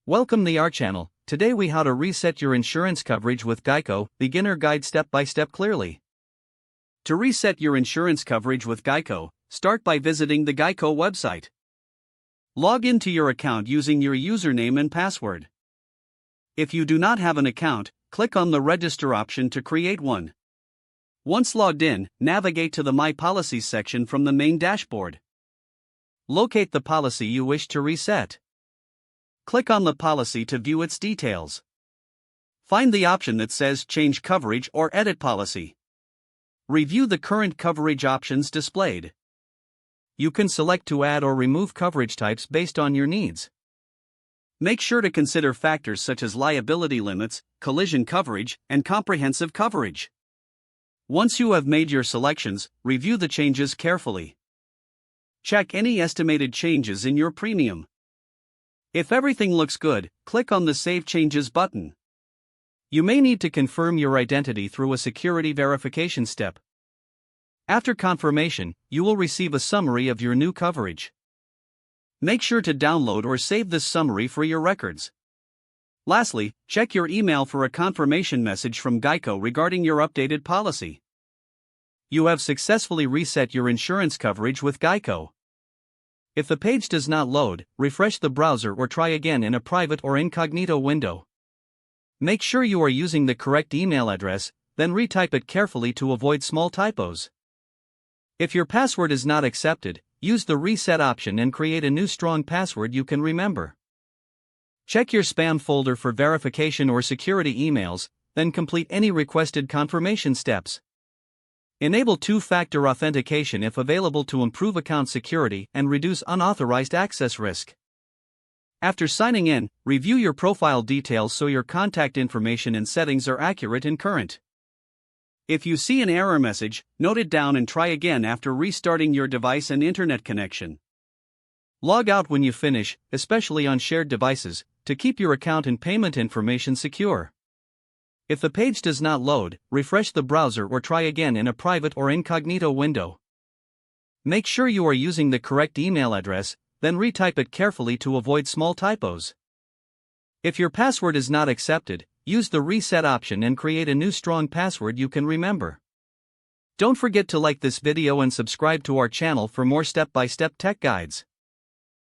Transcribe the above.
Welcome to our channel. Today we how to reset your insurance coverage with Geico, beginner guide step by step clearly. To reset your insurance coverage with Geico, start by visiting the Geico website. Log into your account using your username and password. If you do not have an account, click on the register option to create one. Once logged in, navigate to the My Policies section from the main dashboard. Locate the policy you wish to reset. Click on the policy to view its details. Find the option that says Change Coverage or Edit Policy. Review the current coverage options displayed. You can select to add or remove coverage types based on your needs. Make sure to consider factors such as liability limits, collision coverage, and comprehensive coverage. Once you have made your selections, review the changes carefully. Check any estimated changes in your premium. If everything looks good, click on the Save Changes button. You may need to confirm your identity through a security verification step. After confirmation, you will receive a summary of your new coverage. Make sure to download or save this summary for your records. Lastly, check your email for a confirmation message from Geico regarding your updated policy. You have successfully reset your insurance coverage with Geico. If the page does not load, refresh the browser or try again in a private or incognito window. Make sure you are using the correct email address, then retype it carefully to avoid small typos. If your password is not accepted, use the reset option and create a new strong password you can remember. Check your spam folder for verification or security emails, then complete any requested confirmation steps. Enable two-factor authentication if available to improve account security and reduce unauthorized access risk. After signing in, review your profile details so your contact information and settings are accurate and current. If you see an error message, note it down and try again after restarting your device and internet connection. Log out when you finish, especially on shared devices, to keep your account and payment information secure. If the page does not load, refresh the browser or try again in a private or incognito window. Make sure you are using the correct email address, then retype it carefully to avoid small typos. If your password is not accepted, use the reset option and create a new strong password you can remember. Don't forget to like this video and subscribe to our channel for more step-by-step tech guides.